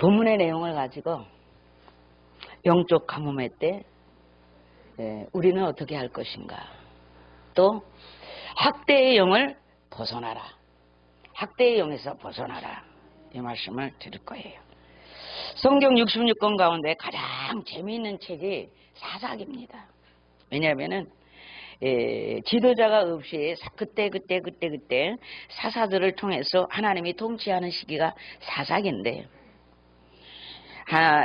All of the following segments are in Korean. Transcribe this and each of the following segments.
본문의 내용을 가지고 영적 가뭄의 때 우리는 어떻게 할 것인가, 또 학대의 영을 벗어나라, 학대의 영에서 벗어나라, 이 말씀을 드릴 거예요. 성경 66권 가운데 가장 재미있는 책이 사사기입니다. 왜냐하면은 지도자가 없이 그때 사사들을 통해서 하나님이 통치하는 시기가 사사기인데,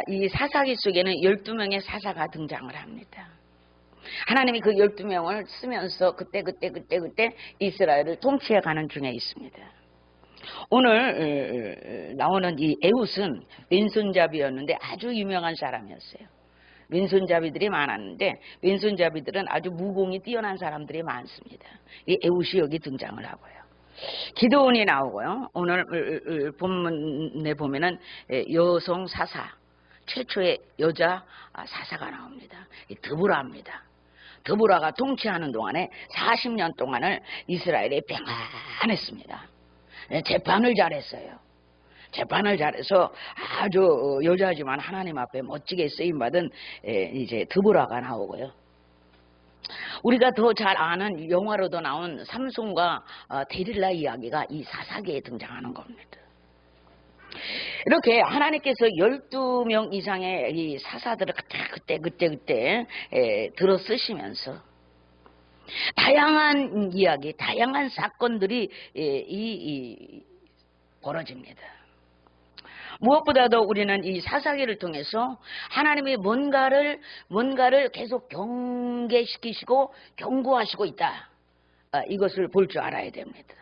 이 사사기 속에는 12명의 사사가 등장을 합니다. 하나님이 그 12명을 쓰면서 그때 이스라엘을 통치해가는 중에 있습니다. 오늘 나오는 이 에훗은 왼손잡이였는데 아주 유명한 사람이었어요. 왼손잡이들이 많았는데 왼손잡이들은 아주 무공이 뛰어난 사람들이 많습니다. 이 에훗이 여기 등장을 하고요. 기드온이 나오고요. 오늘 본문에 보면은 여성 사사, 최초의 여자 사사가 나옵니다. 드보라입니다. 드보라가 통치하는 동안에 40년 동안을 이스라엘이 평안했습니다. 재판을 잘했어요. 재판을 잘해서 아주 여자지만 하나님 앞에 멋지게 쓰임받은 이제 드보라가 나오고요. 우리가 더 잘 아는 영화로도 나온 삼손과 데릴라 이야기가 이 사사기에 등장하는 겁니다. 이렇게 하나님께서 12명 이상의 이 사사들을 그때 들어 쓰시면서 다양한 이야기, 다양한 사건들이 벌어집니다. 무엇보다도 우리는 이 사사기를 통해서 하나님이 뭔가를 계속 경계시키시고 경고하시고 있다, 이것을 볼 줄 알아야 됩니다.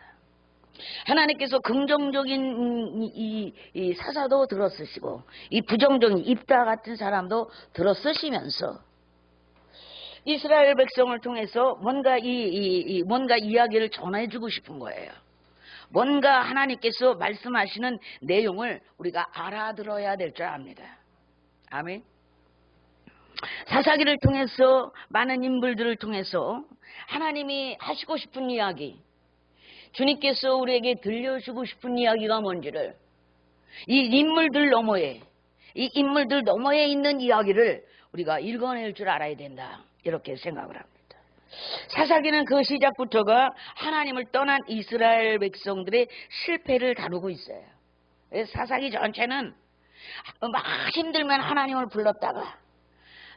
하나님께서 긍정적인 이 사사도 들어쓰시고 이 부정적인 입다 같은 사람도 들어쓰시면서 이스라엘 백성을 통해서 뭔가 뭔가 이야기를 전해주고 싶은 거예요. 뭔가 하나님께서 말씀하시는 내용을 우리가 알아들어야 될 줄 압니다. 아멘. 사사기를 통해서 많은 인물들을 통해서 하나님이 하시고 싶은 이야기, 주님께서 우리에게 들려주고 싶은 이야기가 뭔지를 이 인물들 너머에 있는 이야기를 우리가 읽어낼 줄 알아야 된다, 이렇게 생각을 합니다. 사사기는 그 시작부터가 하나님을 떠난 이스라엘 백성들의 실패를 다루고 있어요. 사사기 전체는 막 힘들면 하나님을 불렀다가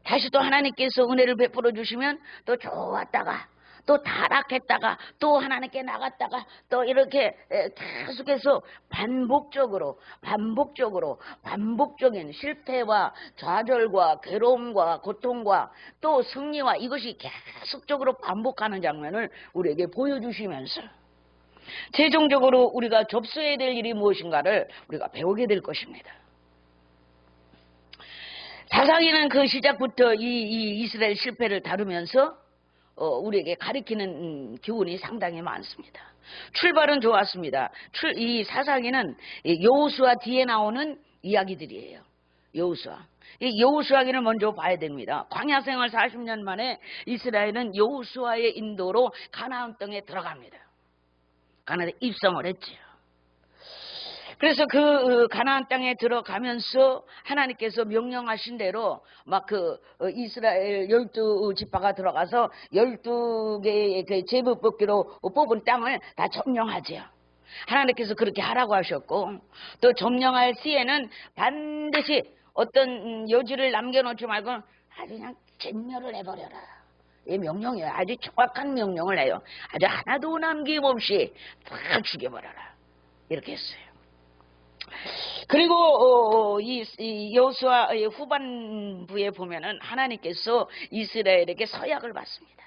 다시 또 하나님께서 은혜를 베풀어 주시면 또 좋았다가 또 타락했다가 또 하나님께 나갔다가 또 이렇게 계속해서 반복적인 실패와 좌절과 괴로움과 고통과 또 승리와 이것이 계속적으로 반복하는 장면을 우리에게 보여주시면서 최종적으로 우리가 접수해야 될 일이 무엇인가를 우리가 배우게 될 것입니다. 사사기는 그 시작부터 이 이스라엘 실패를 다루면서 우리에게 가리키는 교훈이 상당히 많습니다. 출발은 좋았습니다. 이 사사기는 여호수아 뒤에 나오는 이야기들이에요. 이 여호수아기를 먼저 봐야 됩니다. 광야 생활 40년 만에 이스라엘은 여호수아의 인도로 가나안 땅에 들어갑니다. 가나안에 입성을 했지요. 그래서 그 가나안 땅에 들어가면서 하나님께서 명령하신 대로 막 이스라엘 12지파가 들어가서 12개의 그 제비 뽑기로 뽑은 땅을 다 점령하죠. 하나님께서 그렇게 하라고 하셨고, 또 점령할 시에는 반드시 어떤 여지를 남겨놓지 말고 아주 그냥 진멸을 해버려라. 이 명령이에요. 아주 정확한 명령을 해요. 아주 하나도 남김없이 다 죽여버려라, 이렇게 했어요. 그리고 이 여호수아의 후반부에 보면은 하나님께서 이스라엘에게 서약을 받습니다.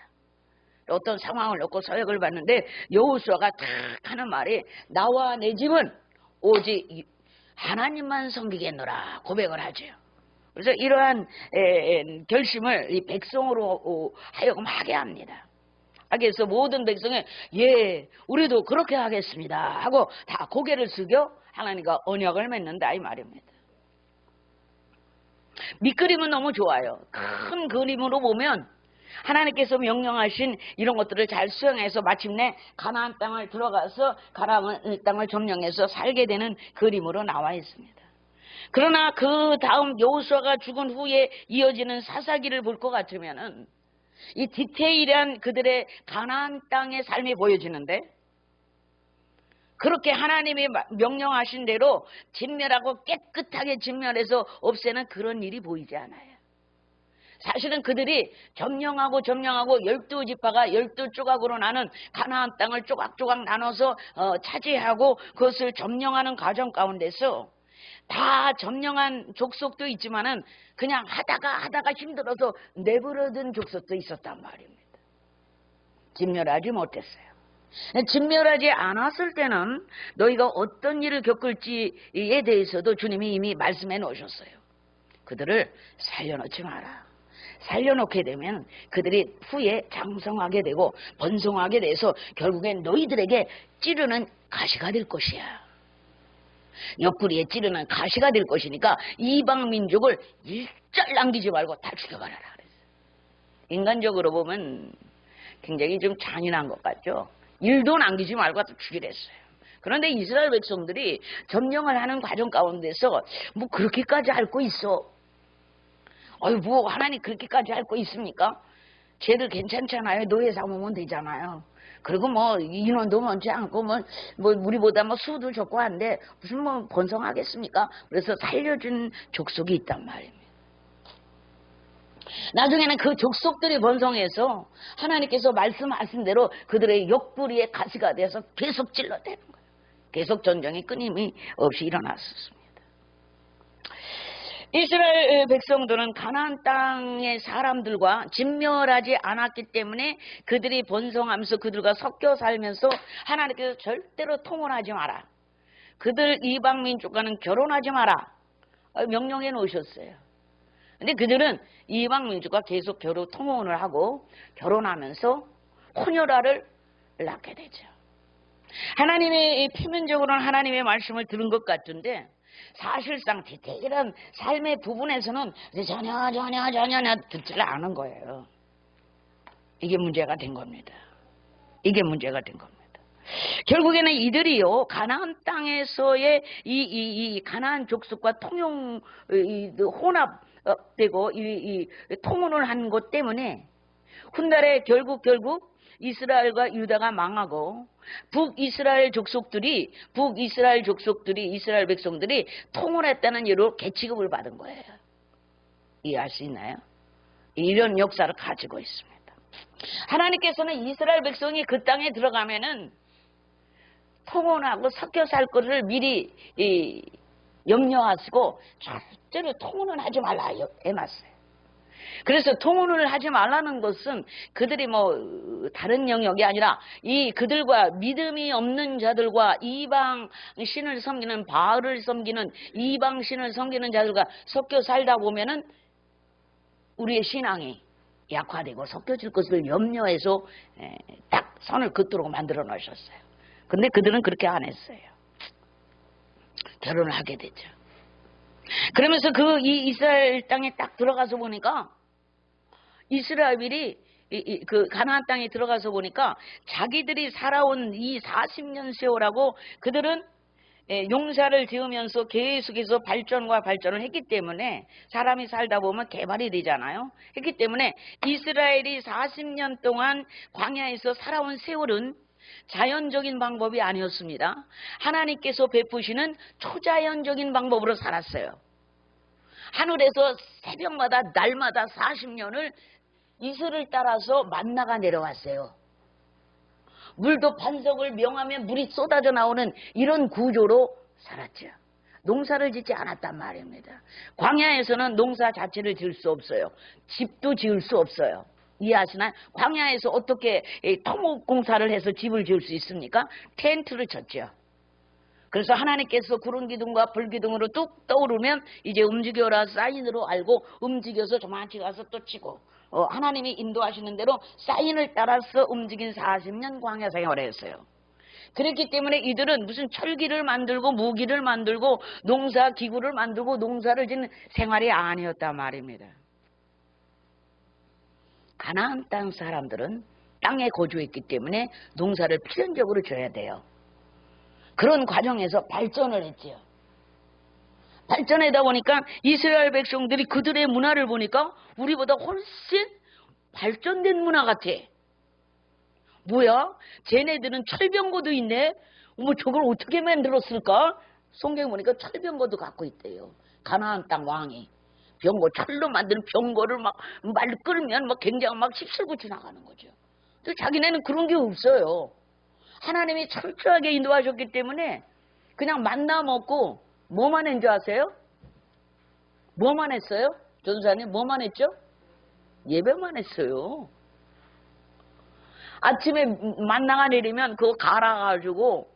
어떤 상황을 놓고 서약을 받는데 여호수아가 탁 하는 말이 나와 내 집은 오직 하나님만 섬기겠노라 고백을 하죠. 그래서 이러한 결심을 이 백성으로 하여금 하게 합니다. 하게 해서 모든 백성이 예 우리도 그렇게 하겠습니다 하고 다 고개를 숙여 하나님과 언약을 맺는다, 이 말입니다. 밑그림은 너무 좋아요. 큰 그림으로 보면 하나님께서 명령하신 이런 것들을 잘 수행해서 마침내 가나안 땅을 들어가서 가나안 땅을 점령해서 살게 되는 그림으로 나와 있습니다. 그러나 그 다음 여호수아가 죽은 후에 이어지는 사사기를 볼 것 같으면은 이 디테일한 그들의 가나안 땅의 삶이 보여지는데, 그렇게 하나님이 명령하신 대로 진멸하고 깨끗하게 진멸해서 없애는 그런 일이 보이지 않아요. 사실은 그들이 점령하고 12지파가 12조각으로 나눈 가나안 땅을 조각조각 나눠서 차지하고 그것을 점령하는 과정 가운데서 다 점령한 족속도 있지만은 그냥 하다가 힘들어서 내버려둔 족속도 있었단 말입니다. 진멸하지 못했어요. 진멸하지 않았을 때는 너희가 어떤 일을 겪을지에 대해서도 주님이 이미 말씀해 놓으셨어요. 그들을 살려놓지 마라. 살려놓게 되면 그들이 후에 장성하게 되고 번성하게 돼서 결국엔 너희들에게 찌르는 가시가 될 것이야. 옆구리에 찌르는 가시가 될 것이니까 이방 민족을 일절 남기지 말고 다 죽여버려라 그랬어요. 인간적으로 보면 굉장히 좀 잔인한 것 같죠. 일도 남기지 말고 다 죽이랬어요. 그런데 이스라엘 백성들이 점령을 하는 과정 가운데서 뭐 그렇게까지 할 거 있어? 뭐 하나님 그렇게까지 할 거 있습니까? 쟤들 괜찮잖아요. 노예 삼으면 되잖아요. 그리고 뭐 인원도 많지 않고 뭐 우리보다 뭐 수도 적고 한데 무슨 뭐 번성하겠습니까? 그래서 살려준 족속이 있단 말입니다. 나중에는 그 족속들이 번성해서 하나님께서 말씀하신 대로 그들의 옆구리에 가시가 돼서 계속 찔러대는 거예요. 계속 전쟁이 끊임이 없이 일어났었습니다. 이스라엘 백성들은 가나안 땅의 사람들과 진멸하지 않았기 때문에 그들이 번성하면서 그들과 섞여 살면서 하나님께서 절대로 통혼하지 마라. 그들 이방 민족과는 결혼하지 마라. 명령해 놓으셨어요. 근데 그들은 이방 민족과 계속 통혼을 하고 결혼하면서 혼혈아를 낳게 되죠. 하나님의 표면적으로는 하나님의 말씀을 들은 것 같은데 사실상 디테일한 삶의 부분에서는 전혀 듣지를 않은 거예요. 이게 문제가 된 겁니다. 이게 문제가 된 겁니다. 결국에는 이들이요 가나안 땅에서의 이 가나안 족속과 통용 혼합되고 이 통혼을 한 것 때문에 훗날에 결국 이스라엘과 유다가 망하고 북이스라엘 족속들이 이스라엘 백성들이 통혼했다는 이유로 계치급을 받은 거예요. 이해할 수 있나요? 이런 역사를 가지고 있습니다. 하나님께서는 이스라엘 백성이 그 땅에 들어가면은 통혼하고 섞여 살 것을 미리 염려하시고 절대로 통혼은 하지 말라 해놨어요. 그래서 통혼을 하지 말라는 것은 그들이 뭐 다른 영역이 아니라 이 그들과 믿음이 없는 자들과 이방 신을 섬기는 바알을 섬기는 이방 신을 섬기는 자들과 섞여 살다 보면은 우리의 신앙이 약화되고 섞여질 것을 염려해서 딱 선을 긋도록 만들어 놓으셨어요. 근데 그들은 그렇게 안 했어요. 결혼을 하게 됐죠. 그러면서 이 이스라엘 땅에 딱 들어가서 보니까 이스라엘이 그 가나안 땅에 들어가서 보니까 자기들이 살아온 이 40년 세월하고 그들은 용사를 지으면서 계속해서 발전을 했기 때문에 사람이 살다 보면 개발이 되잖아요. 했기 때문에 이스라엘이 40년 동안 광야에서 살아온 세월은 자연적인 방법이 아니었습니다. 하나님께서 베푸시는 초자연적인 방법으로 살았어요. 하늘에서 새벽마다 날마다 40년을 이슬을 따라서 만나가 내려왔어요. 물도 반석을 명하면 물이 쏟아져 나오는 이런 구조로 살았죠. 농사를 짓지 않았단 말입니다. 광야에서는 농사 자체를 지을 수 없어요. 집도 지을 수 없어요. 이해하시나요? 광야에서 어떻게 토목공사를 해서 집을 지을 수 있습니까? 텐트를 쳤죠. 그래서 하나님께서 구름 기둥과 불 기둥으로 뚝 떠오르면 이제 움직여라 사인으로 알고 움직여서 저만치 가서 또 치고 하나님이 인도하시는 대로 사인을 따라서 움직인 40년 광야 생활을 했어요. 그렇기 때문에 이들은 무슨 철기를 만들고 무기를 만들고 농사 기구를 만들고 농사를 짓는 생활이 아니었단 말입니다. 가나안 땅 사람들은 땅에 거주했기 때문에 농사를 필연적으로 줘야 돼요. 그런 과정에서 발전을 했지요. 발전하다 보니까 이스라엘 백성들이 그들의 문화를 보니까 우리보다 훨씬 발전된 문화 같아. 뭐야? 쟤네들은 철병거도 있네? 어머, 저걸 어떻게 만들었을까? 성경에 보니까 철병거도 갖고 있대요. 가나안 땅 왕이. 병거, 철로 만든 병거를 막 말 끌면 막 굉장히 막 휩쓸고 지나가는 거죠. 근데 자기네는 그런 게 없어요. 하나님이 철저하게 인도하셨기 때문에 그냥 만나 먹고 뭐만 했는 줄 아세요? 뭐만 했어요? 전사님 뭐만 했죠? 예배만 했어요. 아침에 만나가 내리면 그거 갈아가지고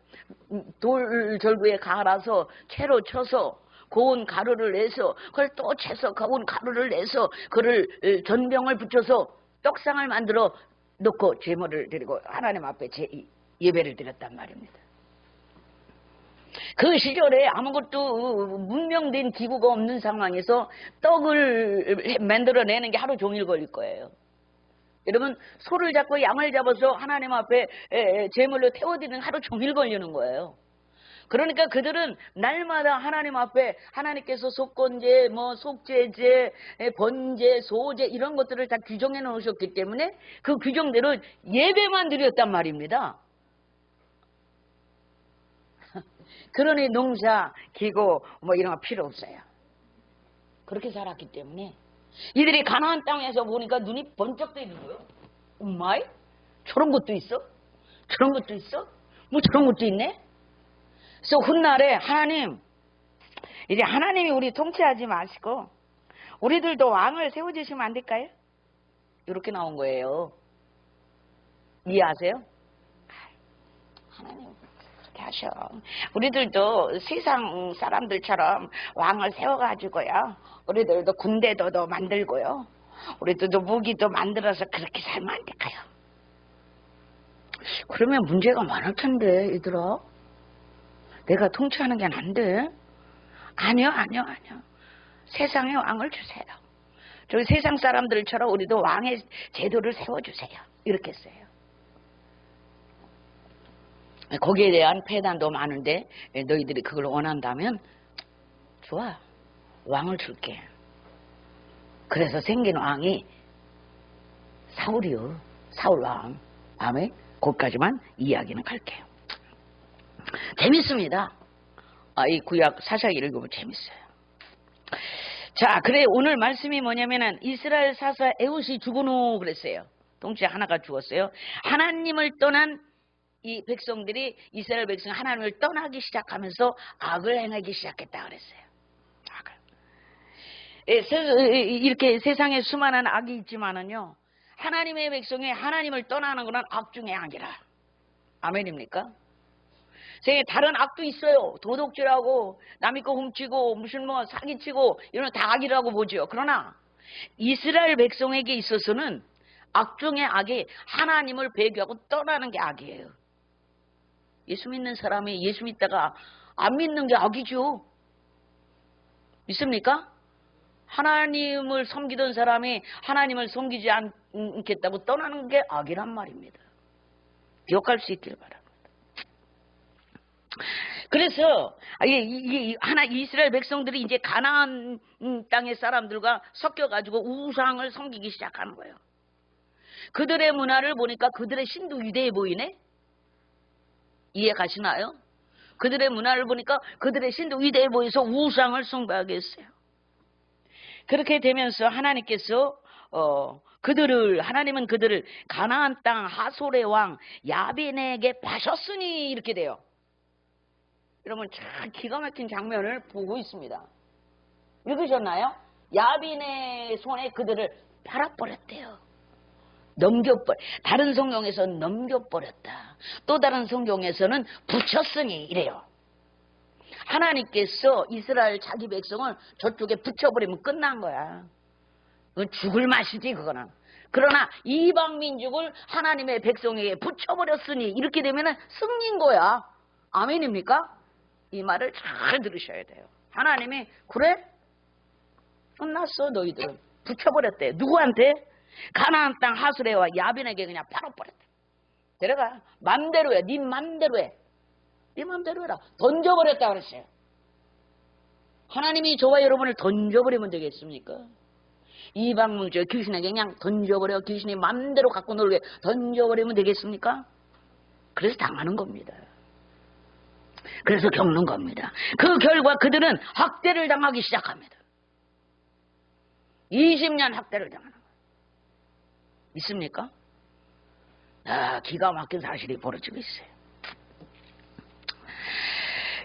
돌 절구에 갈아서 채로 쳐서 고운 가루를 내서 그걸 또 채서 고운 가루를 내서 그를 전병을 붙여서 떡상을 만들어 놓고 제물을 드리고 하나님 앞에 예배를 드렸단 말입니다. 그 시절에 아무것도 문명된 기구가 없는 상황에서 떡을 만들어내는 게 하루 종일 걸릴 거예요. 여러분, 소를 잡고 양을 잡아서 하나님 앞에 제물로 태워드리는 하루 종일 걸리는 거예요. 그러니까 그들은 날마다 하나님 앞에 하나님께서 속건제, 속죄제, 번제, 소제 이런 것들을 다 규정해 놓으셨기 때문에 그 규정대로 예배만 드렸단 말입니다. 그러니 농사, 기고 이런 거 필요 없어요. 그렇게 살았기 때문에 이들이 가나안 땅에서 보니까 눈이 번쩍 뜨이는 거예요. 엄마이? 저런 것도 있어? 저런 것도 있어? 저런 것도 있네? 그래서 훗날에 하나님, 이제 하나님이 우리 통치하지 마시고 우리들도 왕을 세워주시면 안 될까요? 이렇게 나온 거예요. 이해하세요? 하나님 그렇게 하셔. 우리들도 세상 사람들처럼 왕을 세워가지고요. 우리들도 군대도 더 만들고요. 우리들도 무기도 만들어서 그렇게 살면 안 될까요? 그러면 문제가 많을 텐데, 얘들아. 내가 통치하는 게 안 돼? 아니요. 세상에 왕을 주세요. 저희 세상 사람들처럼 우리도 왕의 제도를 세워주세요. 이렇게 했어요. 거기에 대한 폐단도 많은데 너희들이 그걸 원한다면 좋아. 왕을 줄게. 그래서 생긴 왕이 사울이요. 사울왕. 아멘. 거기까지만 이야기는 갈게요. 재밌습니다. 이 구약 사사기 읽으면 재밌어요. 자, 그래 오늘 말씀이 뭐냐면은 이스라엘 사사 에훗이 죽은 후 그랬어요. 동시에 하나가 죽었어요. 하나님을 떠난 이 백성들이 이스라엘 백성이 하나님을 떠나기 시작하면서 악을 행하기 시작했다 그랬어요. 악을. 이렇게 세상에 수많은 악이 있지만은요. 하나님의 백성이 하나님을 떠나는 것은 악 중에 악이라. 아멘입니까? 다른 악도 있어요. 도둑질하고 남의 거 훔치고 무슨 사기치고 이런 다 악이라고 보죠. 그러나 이스라엘 백성에게 있어서는 악 중에 악이 하나님을 배교하고 떠나는 게 악이에요. 예수 믿는 사람이 예수 믿다가 안 믿는 게 악이죠. 믿습니까? 하나님을 섬기던 사람이 하나님을 섬기지 않겠다고 떠나는 게 악이란 말입니다. 기억할 수 있길 바랍니다. 그래서 이스라엘 백성들이 이제 가나안 땅의 사람들과 섞여가지고 우상을 섬기기 시작하는 거예요. 그들의 문화를 보니까 그들의 신도 위대해 보이네? 이해 가시나요? 그들의 문화를 보니까 그들의 신도 위대해 보여서 우상을 숭배하게 했어요. 그렇게 되면서 하나님께서 하나님은 그들을 가나안 땅 하솔의 왕 야빈에게 파셨으니 이렇게 돼요. 여러분 참 기가 막힌 장면을 보고 있습니다. 읽으셨나요? 야빈의 손에 그들을 팔아버렸대요. 다른 성경에서는 넘겨버렸다. 또 다른 성경에서는 붙였으니 이래요. 하나님께서 이스라엘 자기 백성을 저쪽에 붙여버리면 끝난 거야. 그건 죽을 맛이지 그거는. 그러나 이방 민족을 하나님의 백성에게 붙여버렸으니 이렇게 되면 승리인 거야. 아멘입니까? 이 말을 잘 들으셔야 돼요. 하나님이 그래? 끝났어 너희들은. 붙여버렸대. 누구한테? 가나안 땅 하수레와 야빈에게 그냥 팔아버렸대. 데려가. 맘대로 해. 네 맘대로 해. 네 맘대로 해라. 던져버렸다 그랬어요. 하나님이 저와 여러분을 던져버리면 되겠습니까? 이방 물질 귀신에게 그냥 던져버려, 귀신이 마음대로 갖고 놀게 던져버리면 되겠습니까? 그래서 당하는 겁니다. 그래서 겪는 겁니다. 그 결과 그들은 학대를 당하기 시작합니다. 20년 학대를 당하는 거예요. 있습니까? 기가 막힌 사실이 벌어지고 있어요.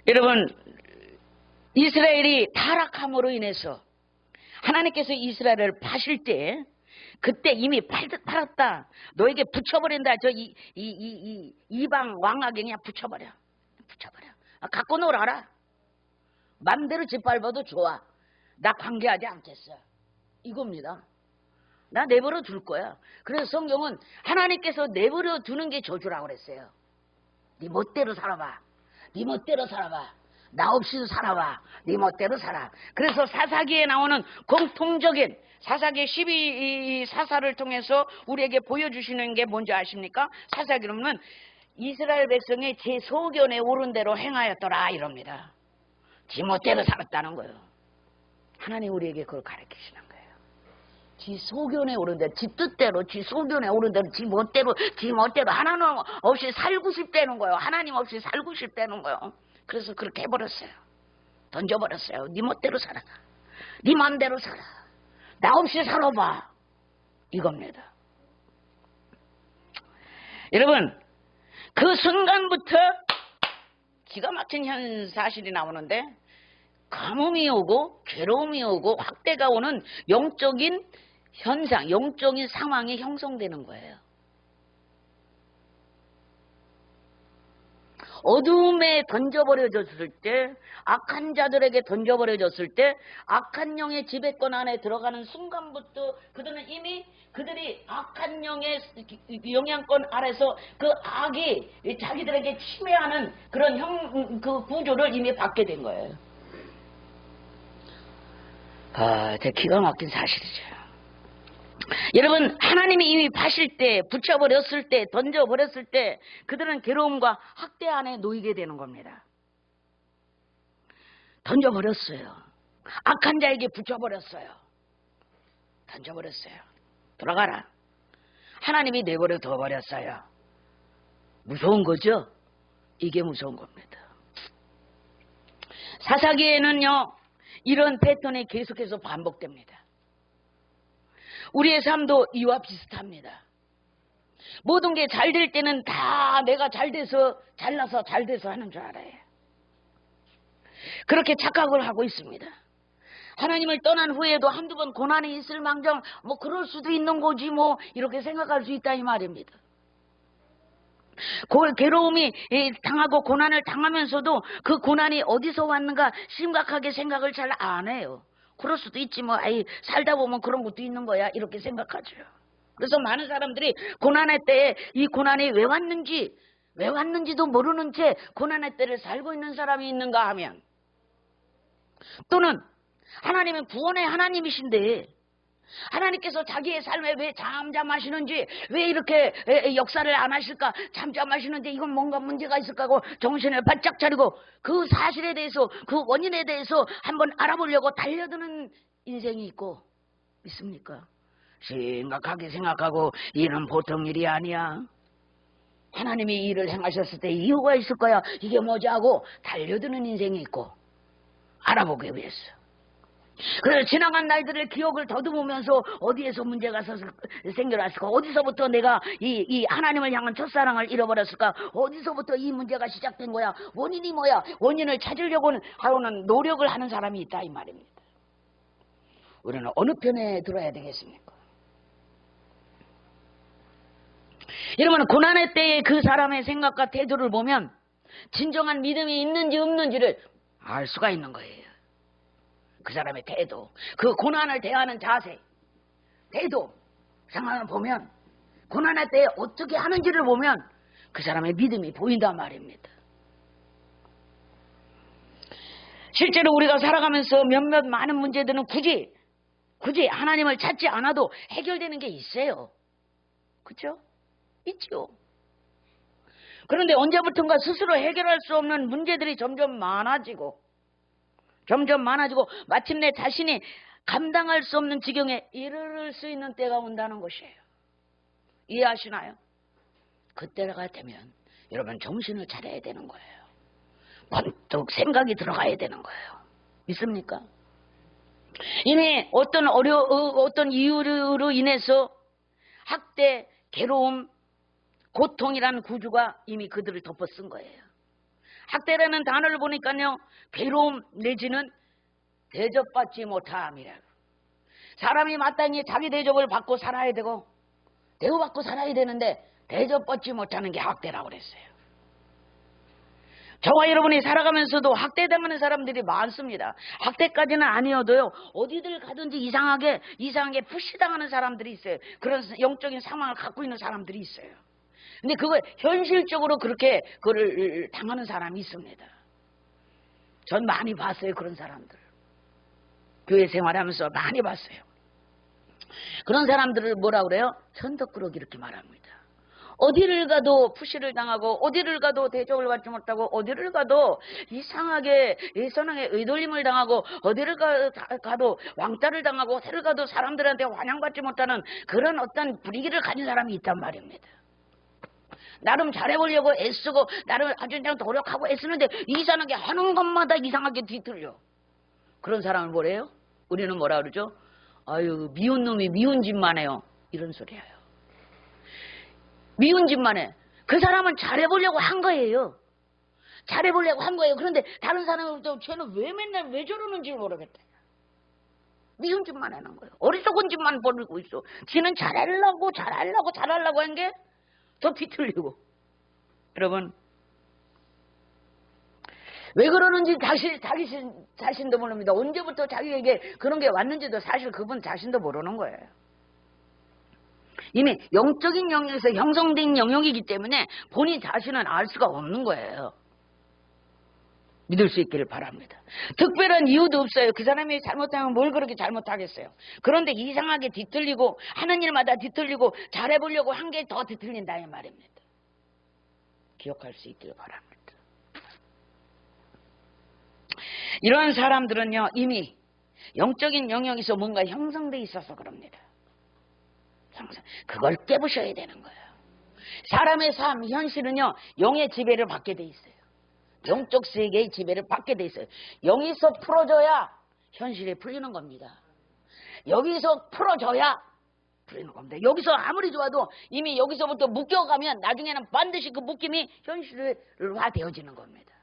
여러분, 이스라엘이 타락함으로 인해서 하나님께서 이스라엘을 파실 때 그때 이미 팔았다. 너에게 붙여버린다. 저 이방 왕에게 그냥 붙여버려. 갖고 놀아라. 맘대로 짓밟아도 좋아. 나 관계하지 않겠어. 이겁니다. 나 내버려 둘 거야. 그래서 성경은 하나님께서 내버려 두는 게 저주라고 그랬어요. 네 멋대로 살아봐. 네 멋대로 살아봐. 나 없이도 살아봐. 네 멋대로 살아. 그래서 사사기에 나오는 공통적인 사사기 12사사를 통해서 우리에게 보여주시는 게 뭔지 아십니까? 사사기로는 이스라엘 백성이 제 소견에 오른 대로 행하였더라 이럽니다. 지 멋대로 살았다는 거예요. 하나님 우리에게 그걸 가르치시는 거예요. 지 소견에 오른 대로, 지 뜻대로, 지 소견에 오른 대로, 지 멋대로 하나님 없이 살고 싶다는 거예요. 하나님 없이 살고 싶다는 거예요. 그래서 그렇게 해버렸어요. 던져버렸어요. 네 멋대로 살아. 네 맘대로 살아. 나 없이 살아봐. 이겁니다. 여러분, 그 순간부터 기가 막힌 사실이 나오는데 가뭄이 오고 괴로움이 오고 학대가 오는 영적인 현상, 영적인 상황이 형성되는 거예요. 어둠에 던져버려졌을 때, 악한 자들에게 던져버려졌을 때, 악한 영의 지배권 안에 들어가는 순간부터 그들은 이미 그들이 악한 영의 영향권 아래서 그 악이 자기들에게 침해하는 그런 그 구조를 이미 받게 된 거예요. 되게 기가 막힌 사실이죠. 여러분, 하나님이 이미 파실 때, 붙여버렸을 때, 던져버렸을 때 그들은 괴로움과 학대 안에 놓이게 되는 겁니다. 던져버렸어요. 악한 자에게 붙여버렸어요. 던져버렸어요. 돌아가라. 하나님이 내버려 둬버렸어요. 무서운 거죠? 이게 무서운 겁니다. 사사기에는요, 이런 패턴이 계속해서 반복됩니다. 우리의 삶도 이와 비슷합니다. 모든 게 잘 될 때는 다 내가 잘나서 잘 돼서 하는 줄 알아요. 그렇게 착각을 하고 있습니다. 하나님을 떠난 후에도 한두 번 고난이 있을 망정 그럴 수도 있는 거지 이렇게 생각할 수 있다 이 말입니다. 괴로움이 당하고 고난을 당하면서도 그 고난이 어디서 왔는가 심각하게 생각을 잘 안 해요. 그럴 수도 있지 살다 보면 그런 것도 있는 거야 이렇게 생각하죠. 그래서 많은 사람들이 고난의 때에 이 고난이 왜 왔는지도 모르는 채 고난의 때를 살고 있는 사람이 있는가 하면, 또는 하나님은 구원의 하나님이신데 하나님께서 자기의 삶에 왜 잠잠하시는지, 왜 이렇게 역사를 안 하실까, 잠잠하시는데 이건 뭔가 문제가 있을까 하고 정신을 바짝 차리고 그 사실에 대해서, 그 원인에 대해서 한번 알아보려고 달려드는 인생이 있고, 있습니까? 심각하게 생각하고 이는 보통 일이 아니야. 하나님이 이 일을 행하셨을 때 이유가 있을 거야. 이게 뭐지 하고 달려드는 인생이 있고, 알아보기 위해서. 그래서 지나간 날들의 기억을 더듬으면서 어디에서 문제가 생겨났을까, 어디서부터 내가 이 하나님을 향한 첫사랑을 잃어버렸을까, 어디서부터 이 문제가 시작된 거야, 원인이 뭐야, 원인을 찾으려고 하는 노력을 하는 사람이 있다 이 말입니다. 우리는 어느 편에 들어야 되겠습니까? 여러분, 고난의 때에 그 사람의 생각과 태도를 보면 진정한 믿음이 있는지 없는지를 알 수가 있는 거예요. 그 사람의 태도, 그 고난을 대하는 자세, 태도, 상황을 보면, 고난의 때에 어떻게 하는지를 보면 그 사람의 믿음이 보인단 말입니다. 실제로 우리가 살아가면서 몇몇 많은 문제들은 굳이 하나님을 찾지 않아도 해결되는 게 있어요. 그렇죠? 있죠. 그런데 언제부턴가 스스로 해결할 수 없는 문제들이 점점 많아지고 점점 많아지고 마침내 자신이 감당할 수 없는 지경에 이르를 수 있는 때가 온다는 것이에요. 이해하시나요? 그때가 되면 여러분 정신을 차려야 되는 거예요. 번뜩 생각이 들어가야 되는 거예요. 믿습니까? 이미 어떤 이유로 인해서 학대, 괴로움, 고통이라는 구주가 이미 그들을 덮어쓴 거예요. 학대라는 단어를 보니까요, 괴로움 내지는 대접받지 못함이라고. 사람이 마땅히 자기 대접을 받고 살아야 되고 대우받고 살아야 되는데 대접받지 못하는 게 학대라고 그랬어요. 저와 여러분이 살아가면서도 학대당하는 사람들이 많습니다. 학대까지는 아니어도요, 어디들 가든지 이상하게 푸시당하는 사람들이 있어요. 그런 영적인 상황을 갖고 있는 사람들이 있어요. 근데 그걸 현실적으로 그렇게 그걸 당하는 사람이 있습니다. 전 많이 봤어요. 그런 사람들. 교회 생활하면서 많이 봤어요. 그런 사람들을 뭐라 그래요? 천덕꾸러기 이렇게 말합니다. 어디를 가도 푸시를 당하고 어디를 가도 대접을 받지 못하고 어디를 가도 이상하게 선왕의 의돌림을 당하고 어디를 가도 왕따를 당하고 어디를 가도 사람들한테 환영받지 못하는 그런 어떤 분위기를 가진 사람이 있단 말입니다. 나름 잘해보려고 애쓰고 나름 아주 그냥 노력하고 애쓰는데 이상하게 하는 것마다 이상하게 뒤틀려. 그런 사람을 뭐래요? 우리는 뭐라 그러죠? 아유, 미운 놈이 미운 짓만 해요. 이런 소리예요. 미운 짓만 해. 그 사람은 잘해보려고 한 거예요. 잘해보려고 한 거예요. 그런데 다른 사람은 또 쟤는 왜 저러는지 모르겠다. 미운 짓만 하는 거예요. 어리석은 짓만 벌이고 있어. 지는 잘하려고 한 게 더 뒤틀리고. 여러분, 왜 그러는지 자기 자신도 모릅니다. 언제부터 자기에게 그런 게 왔는지도 사실 그분 자신도 모르는 거예요. 이미 영적인 영역에서 형성된 영역이기 때문에 본인 자신은 알 수가 없는 거예요. 믿을 수 있기를 바랍니다. 특별한 이유도 없어요. 그 사람이 잘못하면 뭘 그렇게 잘못하겠어요. 그런데 이상하게 뒤틀리고 하는 일마다 뒤틀리고 잘해보려고 한 게 더 뒤틀린다 이 말입니다. 기억할 수 있기를 바랍니다. 이러한 사람들은요, 이미 영적인 영역에서 뭔가 형성돼 있어서 그럽니다. 그걸 깨부셔야 되는 거예요. 사람의 삶, 현실은요, 영의 지배를 받게 돼 있어요. 영적 세계의 지배를 받게 돼 있어요. 여기서 풀어줘야 현실이 풀리는 겁니다. 여기서 풀어줘야 풀리는 겁니다. 여기서 아무리 좋아도 이미 여기서부터 묶여가면 나중에는 반드시 그 묶임이 현실화 되어지는 겁니다.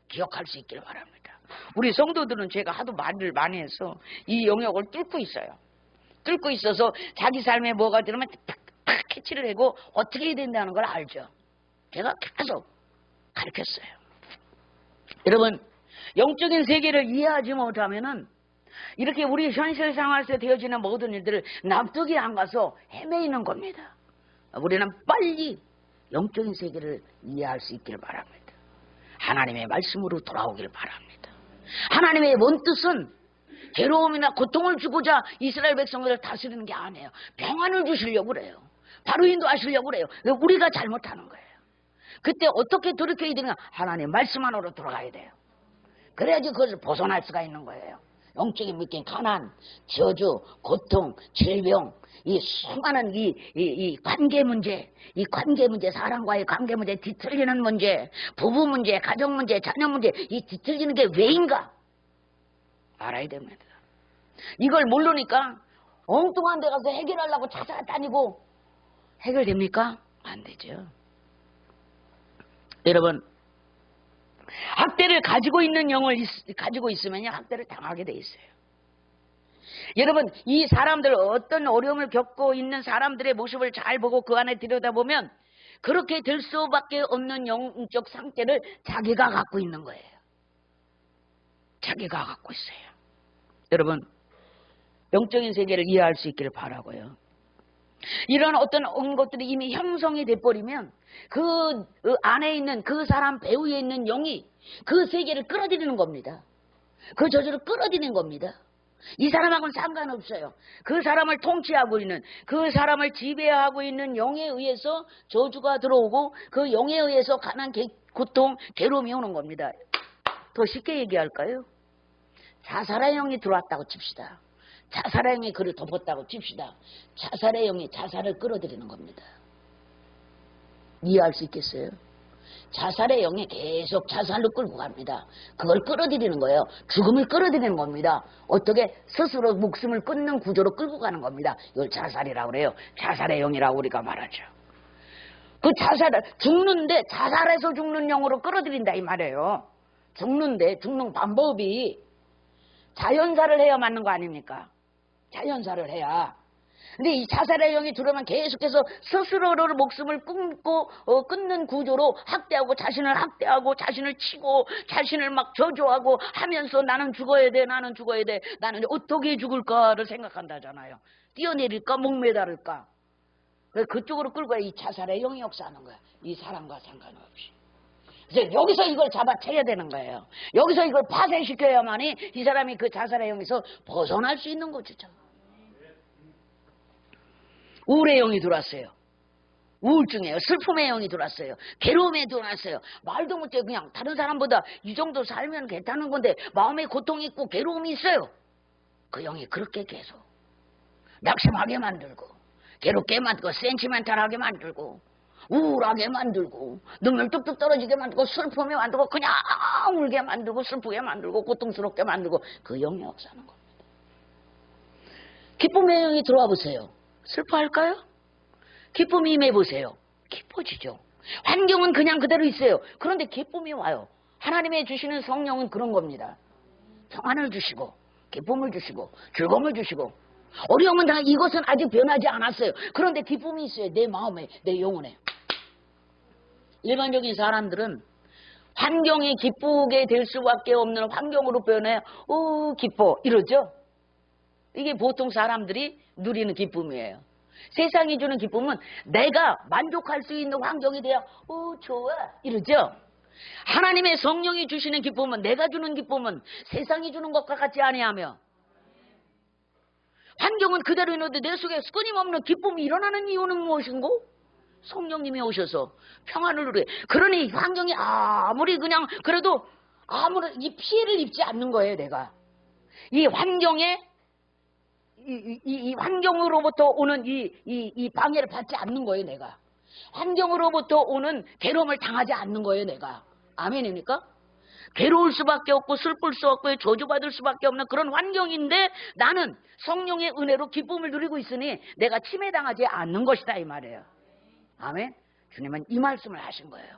기억할 수 있기를 바랍니다. 우리 성도들은 제가 하도 말을 많이 해서 이 영역을 뚫고 있어요. 뚫고 있어서 자기 삶에 뭐가 들으면 탁 캐치를 하고 어떻게 해야 된다는 걸 알죠. 제가 계속 가르쳤어요. 여러분, 영적인 세계를 이해하지 못하면은 이렇게 우리 현실 생활에서 되어지는 모든 일들을 납득이 안 가서 헤매이는 겁니다. 우리는 빨리 영적인 세계를 이해할 수 있기를 바랍니다. 하나님의 말씀으로 돌아오기를 바랍니다. 하나님의 원 뜻은 괴로움이나 고통을 주고자 이스라엘 백성들을 다스리는 게 아니에요. 평안을 주시려고 그래요. 바로 인도하시려고 그래요. 우리가 잘못하는 거예요. 그때 어떻게 돌이켜야 되냐? 하나님 말씀 안으로 돌아가야 돼요. 그래야지 그것을 벗어날 수가 있는 거예요. 영적인 묶임, 가난, 저주, 고통, 질병, 이 수많은 이 관계 문제, 사람과의 관계 문제, 뒤틀리는 문제, 부부 문제, 가정 문제, 자녀 문제, 이 뒤틀리는 게 왜인가? 알아야 됩니다. 이걸 모르니까 엉뚱한 데 가서 해결하려고 찾아다니고 해결됩니까? 안 되죠. 여러분, 학대를 가지고 있는 영을 가지고 있으면 학대를 당하게 돼 있어요. 여러분, 이 사람들 어떤 어려움을 겪고 있는 사람들의 모습을 잘 보고 그 안에 들여다보면 그렇게 될 수밖에 없는 영적 상태를 자기가 갖고 있는 거예요. 자기가 갖고 있어요. 여러분, 영적인 세계를 이해할 수 있기를 바라고요. 이런 어떤 것들이 이미 형성이 돼버리면 그 안에 있는 그 사람 배후에 있는 영이 그 세계를 끌어들이는 겁니다. 그 저주를 끌어들이는 겁니다. 이 사람하고는 상관없어요. 그 사람을 통치하고 있는, 그 사람을 지배하고 있는 영에 의해서 저주가 들어오고 그 영에 의해서 가난 고통, 괴로움이 오는 겁니다. 더 쉽게 얘기할까요? 자살의 영이 들어왔다고 칩시다. 자살의 영이 그를 덮었다고 칩시다. 자살의 영이 자살을 끌어들이는 겁니다. 이해할 수 있겠어요? 자살의 영이 계속 자살로 끌고 갑니다. 그걸 끌어들이는 거예요. 죽음을 끌어들이는 겁니다. 어떻게? 스스로 목숨을 끊는 구조로 끌고 가는 겁니다. 이걸 자살이라고 그래요. 자살의 영이라고 우리가 말하죠. 그 죽는데 자살해서 죽는 영으로 끌어들인다 이 말이에요. 죽는데 죽는 방법이 자연사를 해야 맞는 거 아닙니까? 자연사를 해야. 근데 이 자살의 영이 들어오면 계속해서 스스로를 목숨을 끊는 구조로 학대하고 자신을 치고 자신을 막 저주하고 하면서 나는 죽어야 돼, 나는 죽어야 돼, 나는 어떻게 죽을까를 생각한다잖아요. 뛰어내릴까, 목매달을까. 그쪽으로 끌고 이 자살의 영이 역사하는 거야. 이 사람과 상관없이. 그래서 여기서 이걸 잡아채야 되는 거예요. 여기서 이걸 파쇄시켜야만이 이 사람이 그 자살의 영에서 벗어날 수 있는 거죠. 우울의 영이 들어왔어요. 우울증이에요. 슬픔의 영이 들어왔어요. 괴로움에 들어왔어요. 말도 못해 그냥 다른 사람보다 이 정도 살면 괜찮은 건데 마음에 고통이 있고 괴로움이 있어요. 그 영이 그렇게 계속 낙심하게 만들고 괴롭게 만들고 센티멘탈하게 만들고 우울하게 만들고 눈물 뚝뚝 떨어지게 만들고 슬픔에 만들고 그냥 울게 만들고 슬프게 만들고 고통스럽게 만들고 그 영이 역사하는 겁니다. 기쁨의 영이 들어와 보세요. 슬퍼할까요? 기쁨이 임해보세요. 기뻐지죠. 환경은 그냥 그대로 있어요. 그런데 기쁨이 와요. 하나님의 주시는 성령은 그런 겁니다. 평안을 주시고 기쁨을 주시고 즐거움을 주시고 어려움은 다 이것은 아직 변하지 않았어요. 그런데 기쁨이 있어요. 내 마음에, 내 영혼에. 일반적인 사람들은 환경이 기쁘게 될 수밖에 없는 환경으로 표현해 기뻐 이러죠. 이게 보통 사람들이 누리는 기쁨이에요. 세상이 주는 기쁨은 내가 만족할 수 있는 환경이 돼야 좋아 이러죠. 하나님의 성령이 주시는 기쁨은 내가 주는 기쁨은 세상이 주는 것과 같지 아니하며 환경은 그대로 있는데 내 속에 끊임없는 기쁨이 일어나는 이유는 무엇인고? 성령님이 오셔서 평안을 누려. 그러니 환경이 아무리 그냥 그래도 아무런 이 피해를 입지 않는 거예요. 내가 이 환경에 이 환경으로부터 오는 이 방해를 받지 않는 거예요. 내가 환경으로부터 오는 괴로움을 당하지 않는 거예요. 내가 아멘입니까? 괴로울 수밖에 없고 슬플 수 없고 저주받을 수밖에 없는 그런 환경인데 나는 성령의 은혜로 기쁨을 누리고 있으니 내가 침해당하지 않는 것이다 이 말이에요. 아멘. 주님은 이 말씀을 하신 거예요.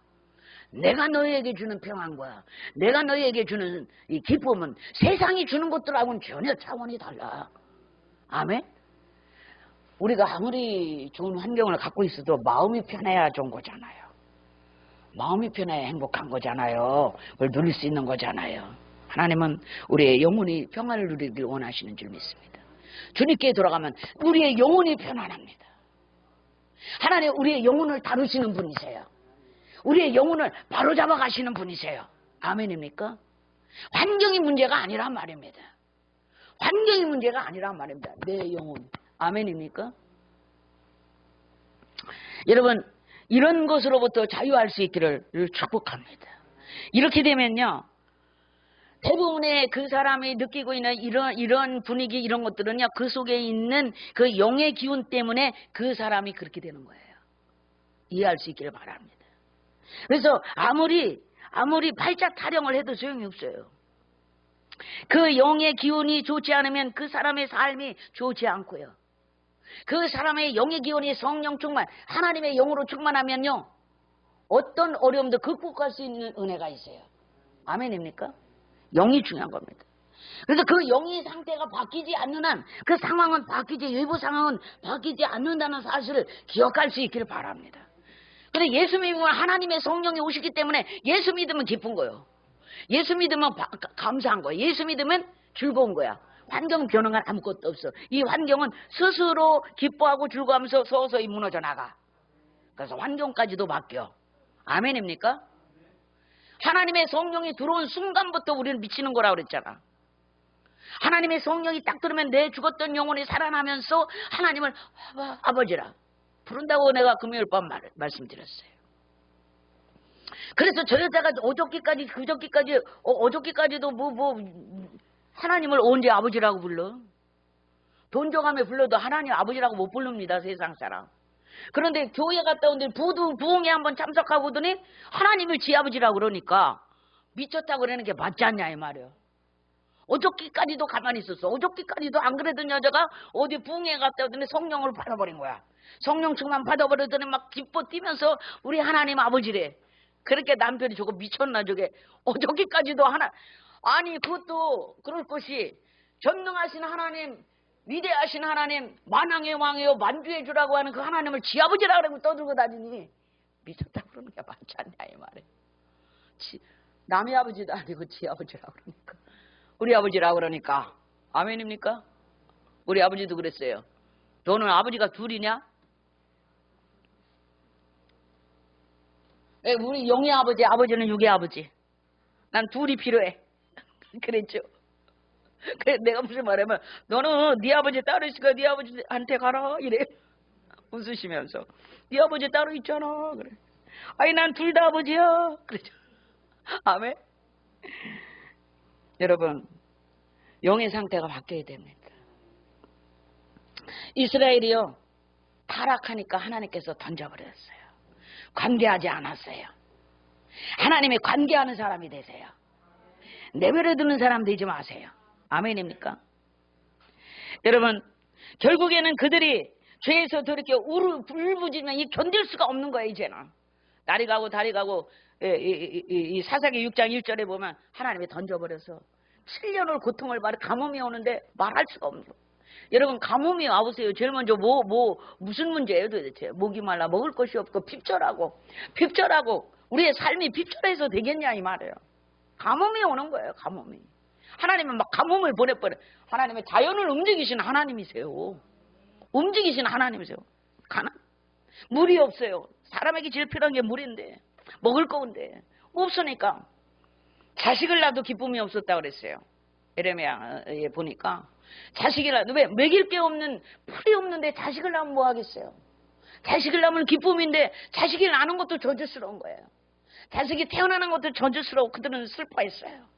내가 너희에게 주는 평안과 내가 너희에게 주는 이 기쁨은 세상이 주는 것들하고는 전혀 차원이 달라. 아멘. 우리가 아무리 좋은 환경을 갖고 있어도 마음이 편해야 좋은 거잖아요. 마음이 편해야 행복한 거잖아요. 그걸 누릴 수 있는 거잖아요. 하나님은 우리의 영혼이 평안을 누리길 원하시는 줄 믿습니다. 주님께 돌아가면 우리의 영혼이 편안합니다. 하나님 우리의 영혼을 다루시는 분이세요. 우리의 영혼을 바로잡아 가시는 분이세요. 아멘입니까? 환경이 문제가 아니란 말입니다. 환경이 문제가 아니란 말입니다. 내 영혼. 아멘입니까? 여러분 이런 것으로부터 자유할 수 있기를 축복합니다. 이렇게 되면요 대부분의 그 사람이 느끼고 있는 이런 분위기 이런 것들은요 그 속에 있는 그 영의 기운 때문에 그 사람이 그렇게 되는 거예요. 이해할 수 있기를 바랍니다. 그래서 아무리 발작 타령을 해도 소용이 없어요. 그 영의 기운이 좋지 않으면 그 사람의 삶이 좋지 않고요. 그 사람의 영의 기운이 성령 충만, 하나님의 영으로 충만하면요 어떤 어려움도 극복할 수 있는 은혜가 있어요. 아멘입니까? 영이 중요한 겁니다. 그래서 그 영의 상태가 바뀌지 않는 한 그 상황은 외부 상황은 바뀌지 않는다는 사실을 기억할 수 있기를 바랍니다. 근데 예수 믿으면 하나님의 성령이 오시기 때문에 예수 믿으면 기쁜 거예요. 예수 믿으면 감사한 거예요. 예수 믿으면 즐거운 거야. 환경 변화가 아무것도 없어. 이 환경은 스스로 기뻐하고 즐거워하면서 서서히 무너져 나가. 그래서 환경까지도 바뀌어. 아멘입니까? 하나님의 성령이 들어온 순간부터 우리는 미치는 거라고 그랬잖아. 하나님의 성령이 딱 들으면 내 죽었던 영혼이 살아나면서 하나님을 아버지라 부른다고 내가 금요일 밤 말씀드렸어요. 그래서 저 여자가 어저께까지도 하나님을 언제 아버지라고 불러? 돈 줘가며 불러도 하나님 아버지라고 못 부릅니다, 세상 사람. 그런데 교회 갔다 온데 부흥회 한번 참석하고 오더니 하나님을 지 아버지라고 그러니까 미쳤다고 그러는 게 맞지 않냐 이 말이에요. 어저께까지도 가만히 있었어. 어저께까지도 안 그러던 여자가 어디 부흥회 갔다 오더니 성령을 받아버린 거야. 성령 충만 받아버리더니 막 기뻐 뛰면서 우리 하나님 아버지래. 그렇게 남편이 저거 미쳤나 저게. 어저께까지도 아니 그것도 그럴 것이 전능하신 하나님, 위대하신 하나님, 만왕의 왕이요 만주해 주라고 하는 그 하나님을 지 아버지라고 그러고 떠들고 다니니 미쳤다 그러는 게 맞지 않냐 이 말이에요. 남의 아버지도 아니고 지 아버지라고 그러니까. 우리 아버지라고 그러니까. 아멘입니까? 우리 아버지도 그랬어요. 너는 아버지가 둘이냐? 우리 영의 아버지, 아버지는 육의 아버지. 난 둘이 필요해. 그랬죠. 그래 내가 무슨 말하면 너는 네 아버지 따로 있으니까 네 아버지한테 가라 이래. 웃으시면서 네 아버지 따로 있잖아. 그래. 아니 난 둘 다 아버지야. 그랬죠. 아멘. 여러분 영의 상태가 바뀌어야 됩니다. 이스라엘이요 타락하니까 하나님께서 던져버렸어요. 관계하지 않았어요. 하나님이 관계하는 사람이 되세요. 내버려 두는 사람 되지 마세요. 아멘입니까? 여러분 결국에는 그들이 죄에서 그렇게 울부짖으면 견딜 수가 없는 거예요. 이제는 날이 가고 달이 가고 이 사사기 6장 1절에 보면 하나님이 던져버려서 7년을 고통을 받아 가뭄이 오는데 말할 수가 없는 거예요. 여러분 가뭄이 와보세요. 제일 먼저 무슨 문제예요 도대체. 목이 말라 먹을 것이 없고 핍절하고 우리의 삶이 핍절해서 되겠냐 이 말이에요. 가뭄이 오는 거예요. 가뭄이. 하나님은 막 가뭄을 보내버려. 하나님은 자연을 움직이시는 하나님이세요. 움직이시는 하나님이세요. 물이 없어요. 사람에게 제일 필요한 게 물인데 먹을 건데 없으니까 자식을 낳아도 기쁨이 없었다고 그랬어요. 예레미야에 보니까 자식을 낳아도 왜 먹일 게 없는 풀이 없는데 자식을 낳으면 뭐 하겠어요. 자식을 낳으면 기쁨인데 자식이 낳는 것도 저주스러운 거예요. 자식이 태어나는 것도 저주스러워. 그들은 슬퍼했어요.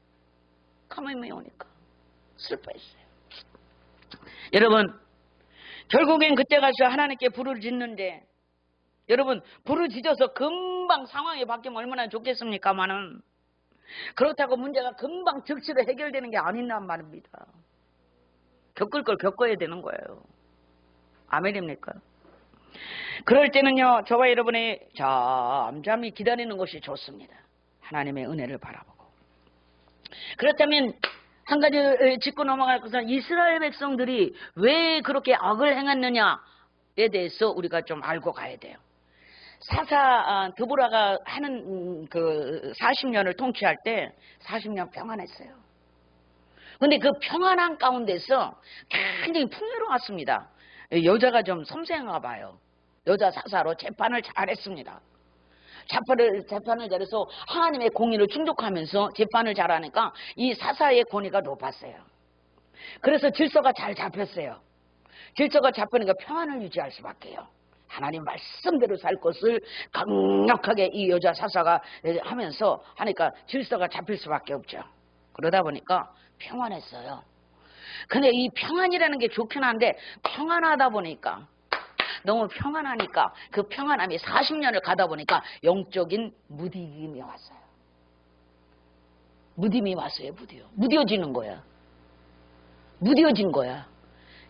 가뭄이 오니까 슬퍼했어요. 여러분 결국엔 그때 가서 하나님께 불을 짓는데 여러분 불을 지져서 금방 상황이 바뀌면 얼마나 좋겠습니까마는 그렇다고 문제가 금방 즉시로 해결되는 게 아니란 말입니다. 겪을 걸 겪어야 되는 거예요. 아멘입니까? 그럴 때는요 저와 여러분이 잠잠히 기다리는 것이 좋습니다. 하나님의 은혜를 바라보고. 그렇다면 한 가지 짚고 넘어갈 것은 이스라엘 백성들이 왜 그렇게 악을 행했느냐에 대해서 우리가 좀 알고 가야 돼요. 사사 드보라가 하는 그 40년을 통치할 때 40년 평안했어요. 근데 그 평안한 가운데서 굉장히 풍요로웠습니다. 여자가 좀 섬세한가 봐요. 여자 사사로 재판을 잘했습니다. 재판을 잘해서 하나님의 공의를 충족하면서 재판을 잘하니까 이 사사의 권위가 높았어요. 그래서 질서가 잘 잡혔어요. 질서가 잡히니까 평안을 유지할 수밖에요. 하나님 말씀대로 살 것을 강력하게 이 여자 사사가 하면서 하니까 질서가 잡힐 수밖에 없죠. 그러다 보니까 평안했어요. 근데 이 평안이라는 게 좋긴 한데 평안하다 보니까 너무 평안하니까 그 평안함이 40년을 가다 보니까 영적인 무디김이 왔어요. 무딤이 왔어요. 무뎌지는 거야. 무뎌진 거야.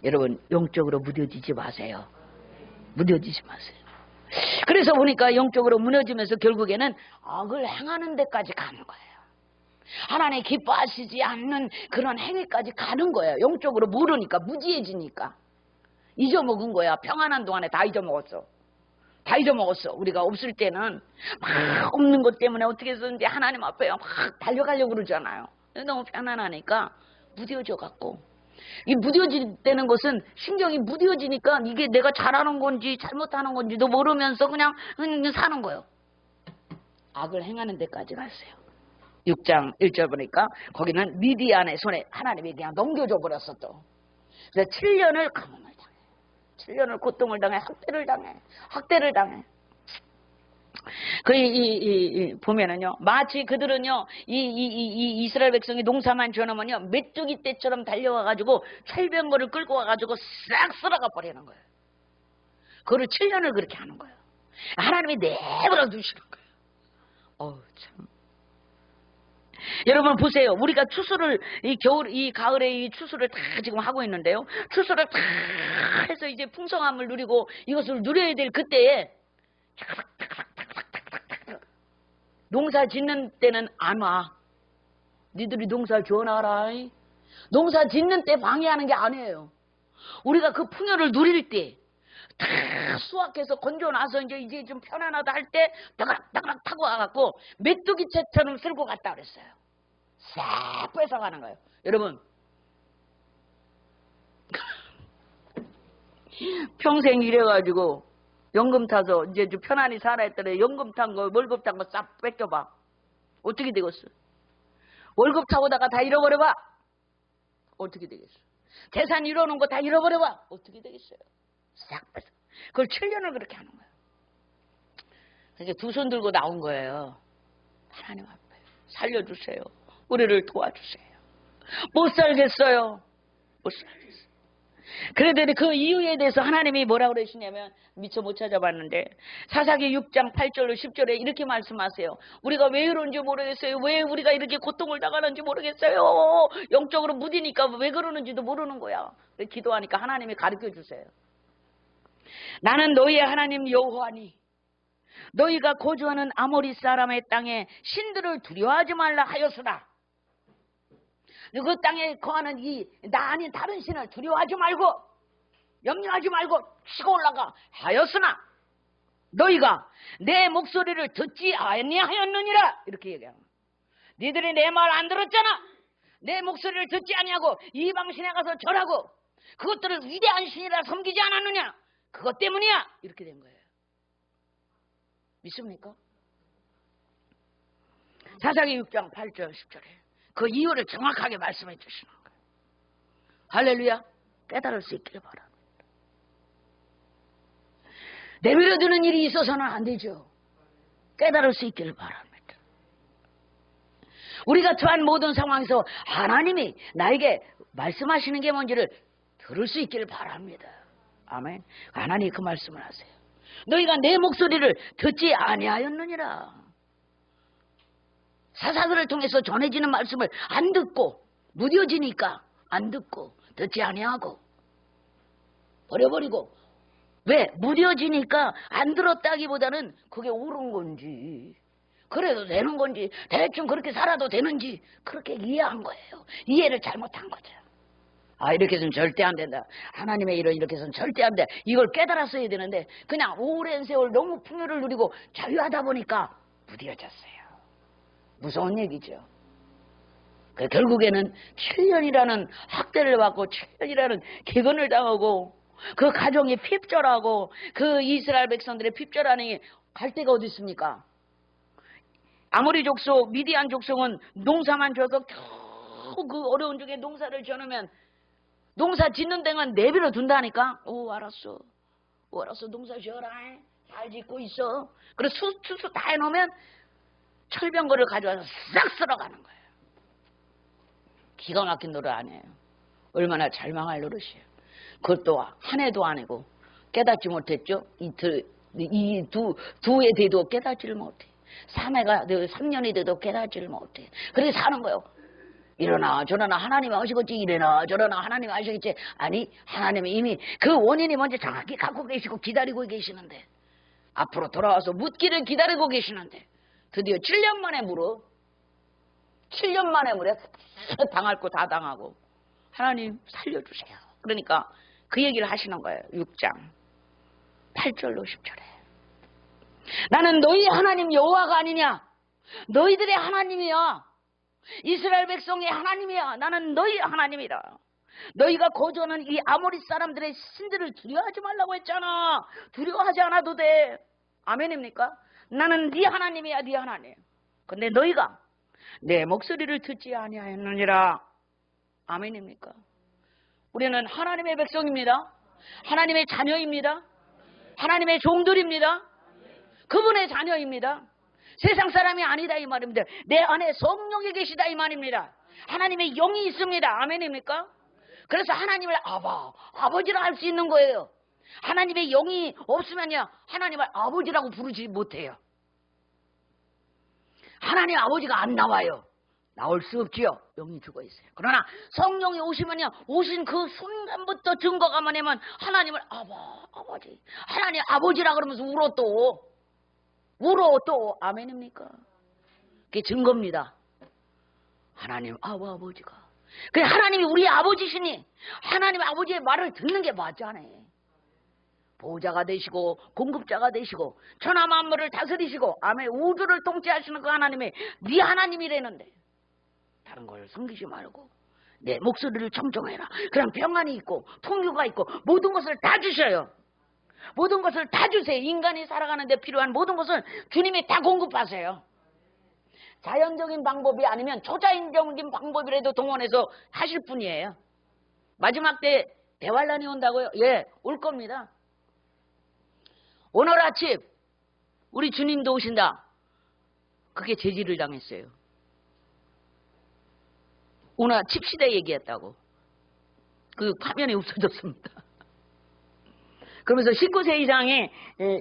여러분 영적으로 무뎌지지 마세요. 무뎌지지 마세요. 그래서 보니까 영적으로 무너지면서 결국에는 악을 행하는 데까지 가는 거예요. 하나님 기뻐하시지 않는 그런 행위까지 가는 거예요. 영적으로 모르니까 무지해지니까. 잊어먹은 거야. 평안한 동안에 다 잊어먹었어. 다 잊어먹었어. 우리가 없을 때는 막 없는 것 때문에 어떻게 해서든지 하나님 앞에 막 달려가려고 그러잖아요. 너무 편안하니까 무뎌져 갖고 이 무뎌지는 것은 신경이 무뎌지니까 이게 내가 잘하는 건지 잘못하는 건지도 모르면서 그냥 사는 거예요. 악을 행하는 데까지 갔어요. 6장 1절 보니까 거기는 미디안의 손에 하나님이 그냥 넘겨줘 버렸어 또. 그래서 7년을 가뭄을 당해. 7년을 고통을 당해. 학대를 당해. 보면은요, 마치 그들은요, 이 이스라엘 백성이 농사만 지어놓으면요, 메뚜기 떼처럼 달려와가지고, 철병거를 끌고 와가지고 싹 쓸어가 버리는 거예요. 그거를 7년을 그렇게 하는 거예요. 하나님이 내버려 두시는 거예요. 참. 여러분 보세요. 우리가 추수를, 이 가을에 이 추수를 다 지금 하고 있는데요. 추수를 다 해서 이제 풍성함을 누리고 이것을 누려야 될 그때에, 농사 짓는 때는 안 와. 니들이 농사 지어놔라. 농사 짓는 때 방해하는 게 아니에요. 우리가 그 풍요를 누릴 때, 다 수확해서 건져놔서 이제 좀 편안하다 할 때, 따가락 타고 와갖고, 메뚜기채처럼 쓸고 갔다 그랬어요. 싹 뺏어가는 거예요. 여러분, 평생 일해가지고, 연금 타서 이제 좀 편안히 살아 했더니 연금 탄 거, 월급 탄 거 싹 뺏겨봐. 어떻게 되겠어? 월급 타고다가 다 잃어버려봐. 어떻게 되겠어? 재산 잃어놓은 거 다 잃어버려봐. 어떻게 되겠어요? 싹 뺏어. 그걸 7년을 그렇게 하는 거예요. 그래서 두 손 들고 나온 거예요. 하나님 앞에 살려주세요. 우리를 도와주세요. 못 살겠어요. 못 살겠어요. 그런데 그 이유에 대해서 하나님이 뭐라고 그러시냐면, 미처 못 찾아봤는데 사사기 6장 8절로 10절에 이렇게 말씀하세요. 우리가 왜 이런지 모르겠어요. 왜 우리가 이렇게 고통을 당하는지 모르겠어요. 영적으로 무디니까 왜 그러는지도 모르는 거야. 기도하니까 하나님이 가르쳐 주세요. 나는 너희의 하나님 여호와니 너희가 거주하는 아모리 사람의 땅에 신들을 두려워하지 말라 하였으나, 그 땅에 거하는 나 아닌 다른 신을 두려워하지 말고 염려하지 말고 치고 올라가 하였으나 너희가 내 목소리를 듣지 아니하였느니라. 이렇게 얘기하는 거야. 니들이 내 말 안 들었잖아. 내 목소리를 듣지 아니하고 이방신에 가서 절하고 그것들을 위대한 신이라 섬기지 않았느냐. 그것 때문이야. 이렇게 된 거예요. 믿습니까? 사사기 6장 8절 10절에 그 이유를 정확하게 말씀해 주시는 거예요. 할렐루야. 깨달을 수 있기를 바랍니다. 내버려두는 일이 있어서는 안 되죠. 깨달을 수 있기를 바랍니다. 우리가 처한 모든 상황에서 하나님이 나에게 말씀하시는 게 뭔지를 들을 수 있기를 바랍니다. 아멘. 하나님이 그 말씀을 하세요. 너희가 내 목소리를 듣지 아니하였느니라. 사사들을 통해서 전해지는 말씀을 안 듣고 무뎌지니까 안 듣고 듣지 아니하고 버려버리고, 왜? 무뎌지니까 안 들었다기보다는 그게 옳은 건지 그래도 되는 건지 대충 그렇게 살아도 되는지 그렇게 이해한 거예요. 이해를 잘못한 거죠. 이렇게 해서는 절대 안 된다. 하나님의 일은 이렇게 해서는 절대 안 돼. 이걸 깨달았어야 되는데 그냥 오랜 세월 너무 풍요를 누리고 자유하다 보니까 무뎌졌어요. 무서운 얘기죠. 결국에는 7년이라는 학대를 받고 7년이라는 기근을 당하고 그 가정이 핍절하고 그 이스라엘 백성들의 핍절하니 갈 데가 어디 있습니까? 아모리 족속, 미디안 족속은 농사만 져서 겨우 그 어려운 중에 농사를 지어놓으면 농사 짓는 데만 내버려 둔다니까. 알았어. 알았어. 농사 지어라. 잘 짓고 있어. 그래서 추수 다 해놓으면 철병거를 가져와서 싹 쓸어가는 거예요. 기가 막힌 노릇 아니에요. 얼마나 잘 망할 노릇이에요. 그것도 한 해도 아니고 깨닫지 못했죠. 이 두 해 돼도 깨닫지를 못해. 3년이 돼도 깨닫지를 못해. 그렇게 사는 거예요. 이러나 저러나 하나님이 하시겠지. 이래나 저러나 하나님이 하시겠지. 아니, 하나님이 이미 그 원인이 먼저 정확히 갖고 계시고 기다리고 계시는데, 앞으로 돌아와서 묻기를 기다리고 계시는데 드디어 7년 만에 물어. 7년 만에 물어. 당할 거 다 당하고 하나님 살려주세요. 그러니까 그 얘기를 하시는 거예요. 6장 8절로 10절에 나는 너희 하나님 여호와가 아니냐. 너희들의 하나님이야. 이스라엘 백성의 하나님이야. 나는 너희 하나님이다. 너희가 거주하는 이 아모리 사람들의 신들을 두려워하지 말라고 했잖아. 두려워하지 않아도 돼. 아멘입니까? 나는 네 하나님이야. 네 하나님. 근데 너희가 내 목소리를 듣지 아니하였느니라. 아멘입니까? 우리는 하나님의 백성입니다. 하나님의 자녀입니다. 하나님의 종들입니다. 그분의 자녀입니다. 세상 사람이 아니다 이 말입니다. 내 안에 성령이 계시다 이 말입니다. 하나님의 영이 있습니다. 아멘입니까? 그래서 하나님을 아버지라 할 수 있는 거예요. 하나님의 영이 없으면요 하나님을 아버지라고 부르지 못해요. 하나님 아버지가 안 나와요. 나올 수 없지요. 영이 죽어 있어요. 그러나 성령이 오시면요 오신 그 순간부터 증거가 뭐냐면 하나님을 아버지 하나님 아버지라 그러면서 울어 또 아멘입니까? 그게 증거입니다. 하나님 아버지가 그래 하나님이 우리 아버지시니 하나님 아버지의 말을 듣는 게 맞잖아요. 보호자가 되시고 공급자가 되시고 천하 만물을 다스리시고 아멘 우주를 통치하시는 그 하나님이 네 하나님이라는데 다른 걸 섬기지 말고 내 목소리를 청정해라. 그럼 평안이 있고 풍요가 있고 모든 것을 다 주셔요. 모든 것을 다 주세요. 인간이 살아가는 데 필요한 모든 것을 주님이 다 공급하세요. 자연적인 방법이 아니면 초자연적인 방법이라도 동원해서 하실 분이에요. 마지막 때 대환란이 온다고요? 예, 올 겁니다. 오늘 아침 우리 주님도 오신다. 그게 제지를 당했어요. 오늘 칩시대 얘기했다고. 그 화면이 없어졌습니다. 그러면서 19세 이상의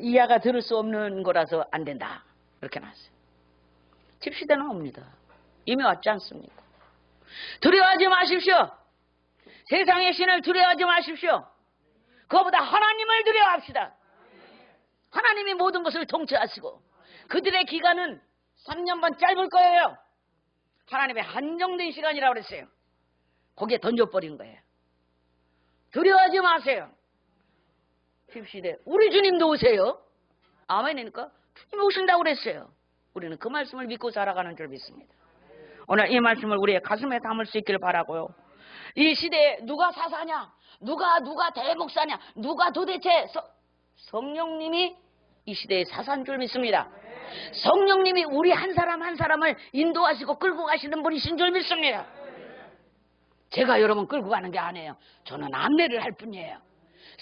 이하가 들을 수 없는 거라서 안 된다. 그렇게 나왔어요. 칩시대는 옵니다. 이미 왔지 않습니까? 두려워하지 마십시오. 세상의 신을 두려워하지 마십시오. 그거보다 하나님을 두려워합시다. 하나님이 모든 것을 통치하시고 그들의 기간은 3년 반 짧을 거예요. 하나님의 한정된 시간이라고 그랬어요. 거기에 던져버린 거예요. 두려워하지 마세요. 칩시대. 우리 주님도 오세요. 아멘이니까 주님 오신다고 그랬어요. 우리는 그 말씀을 믿고 살아가는 줄 믿습니다. 오늘 이 말씀을 우리의 가슴에 담을 수 있기를 바라고요. 이 시대에 누가 사사냐? 누가 대목사냐? 누가 도대체 성령님이 이 시대의 사사인 줄 믿습니다. 성령님이 우리 한 사람 한 사람을 인도하시고 끌고 가시는 분이신 줄 믿습니다. 제가 여러분 끌고 가는 게 아니에요. 저는 안내를 할 뿐이에요.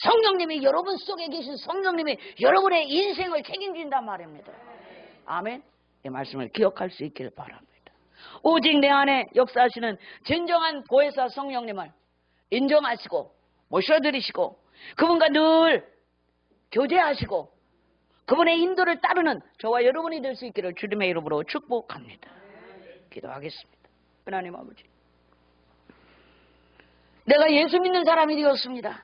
성령님이 여러분 속에 계신 성령님이 여러분의 인생을 책임진단 말입니다. 아멘. 이 말씀을 기억할 수 있기를 바랍니다. 오직 내 안에 역사하시는 진정한 보혜사 성령님을 인정하시고 모셔드리시고 그분과 늘 교제하시고 그분의 인도를 따르는 저와 여러분이 될 수 있기를 주님의 이름으로 축복합니다. 기도하겠습니다. 하나님 아버지, 내가 예수 믿는 사람이 되었습니다.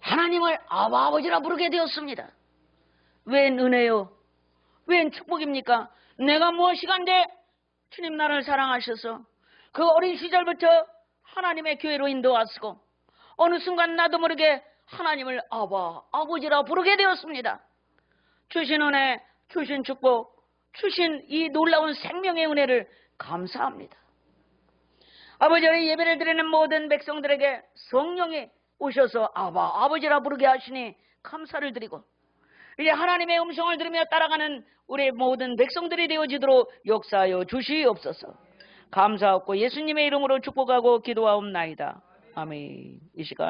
하나님을 아버지라 부르게 되었습니다. 웬 은혜요? 웬 축복입니까? 내가 무엇이간데 주님 나를 사랑하셔서 그 어린 시절부터 하나님의 교회로 인도하시고 어느 순간 나도 모르게 하나님을 아버지라 부르게 되었습니다. 주신 은혜, 주신 축복, 주신 이 놀라운 생명의 은혜를 감사합니다. 아버지의 예배를 드리는 모든 백성들에게 성령이 오셔서 아버지라 부르게 하시니 감사를 드리고 이제 하나님의 음성을 들으며 따라가는 우리 모든 백성들이 되어지도록 역사하여 주시옵소서. 감사하고 예수님의 이름으로 축복하고 기도하옵나이다. 아멘. 이 시간